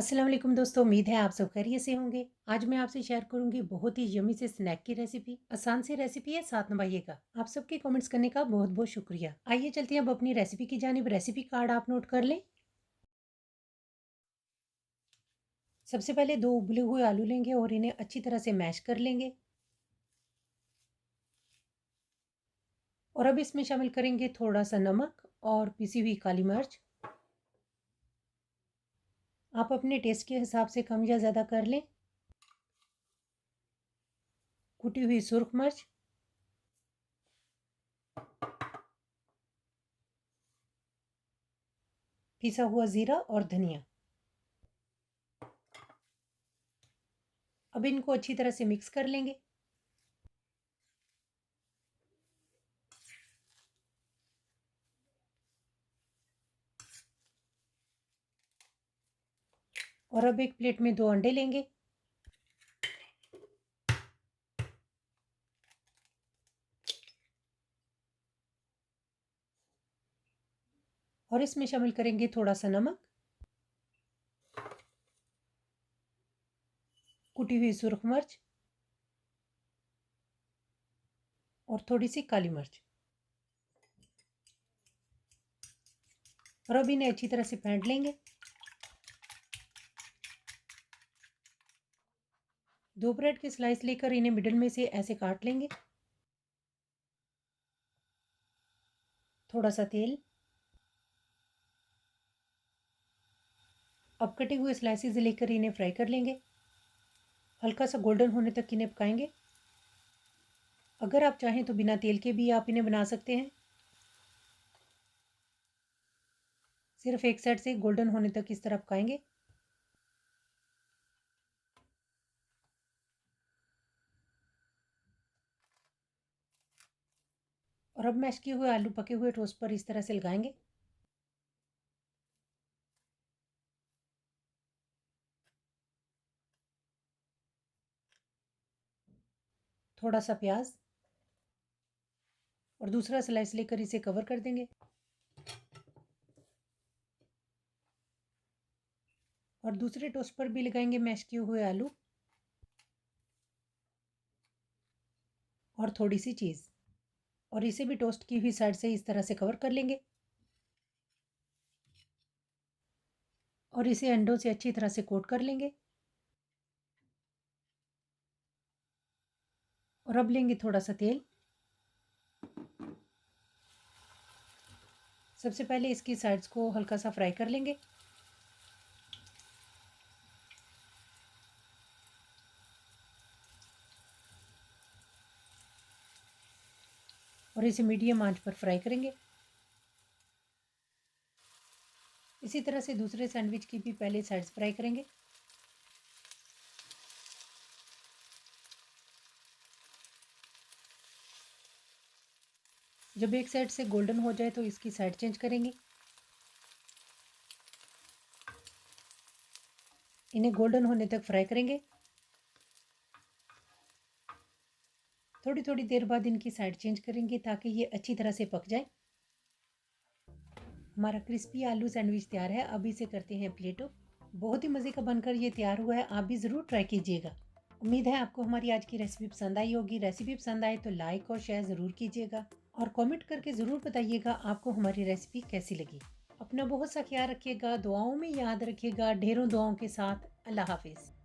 अस्सलाम वालेकुम दोस्तों, उम्मीद है आप सब खैरियत से होंगे। आज मैं आपसे शेयर करूंगी बहुत ही यम्मी से स्नैक की रेसिपी। आसान सी रेसिपी है, साथ निभाइएगा। आप सबके कमेंट्स करने का बहुत बहुत शुक्रिया। आइए चलते हैं अब अपनी रेसिपी की जानिब। रेसिपी कार्ड आप नोट कर लें। सबसे पहले 2 उबले हुए आलू लेंगे और इन्हें अच्छी तरह से मैश कर लेंगे। और अब इसमें शामिल करेंगे थोड़ा सा नमक और पिसी हुई काली मिर्च। आप अपने टेस्ट के हिसाब से कम या ज़्यादा कर लें। कुटी हुई सुर्ख मिर्च, पिसा हुआ ज़ीरा और धनिया। अब इनको अच्छी तरह से मिक्स कर लेंगे। और अब एक प्लेट में 2 अंडे लेंगे। और इसमें शामिल करेंगे थोड़ा सा नमक, कुटी हुई सुर्ख मिर्च और थोड़ी सी काली मिर्च। और अब इन्हें अच्छी तरह से फेंट लेंगे। 2 ब्रेड के स्लाइस लेकर इन्हें मिडिल में से ऐसे काट लेंगे। थोड़ा सा तेल। अब कटे हुए स्लाइसेस लेकर इन्हें फ्राई कर लेंगे। हल्का सा गोल्डन होने तक इन्हें पकाएंगे। अगर आप चाहें तो बिना तेल के भी आप इन्हें बना सकते हैं। सिर्फ एक साइड से गोल्डन होने तक इस तरह पकाएंगे। और अब मैश किए हुए आलू पके हुए टोस्ट पर इस तरह से लगाएंगे। थोड़ा सा प्याज और दूसरा स्लाइस लेकर इसे कवर कर देंगे। और दूसरे टोस्ट पर भी लगाएंगे मैश किए हुए आलू और थोड़ी सी चीज़। और इसे भी टोस्ट की हुई साइड से इस तरह से कवर कर लेंगे। और इसे अंडों से अच्छी तरह से कोट कर लेंगे। और अब लेंगे थोड़ा सा तेल। सबसे पहले इसकी साइड्स को हल्का सा फ्राई कर लेंगे। और इसे मीडियम आंच पर फ्राई करेंगे। इसी तरह से दूसरे सैंडविच की भी पहले साइड्स फ्राई करेंगे। जब एक साइड से गोल्डन हो जाए तो इसकी साइड चेंज करेंगे। इन्हें गोल्डन होने तक फ्राई करेंगे। थोड़ी थोड़ी देर बाद इनकी साइड चेंज करेंगे ताकि ये अच्छी तरह से पक जाए। हमारा क्रिस्पी आलू सैंडविच तैयार है। अब इसे करते हैं प्लेटो। बहुत ही मज़े का बनकर ये तैयार हुआ है। आप भी ज़रूर ट्राई कीजिएगा। उम्मीद है आपको हमारी आज की रेसिपी पसंद आई होगी। रेसिपी पसंद आए तो लाइक और शेयर ज़रूर कीजिएगा। और कमेंट करके ज़रूर बताइएगा आपको हमारी रेसिपी कैसी लगी। अपना बहुत सा ख्याल रखिएगा। दुआओं में याद रखिएगा। ढेरों दुआओं के साथ। अल्लाह हाफिज़।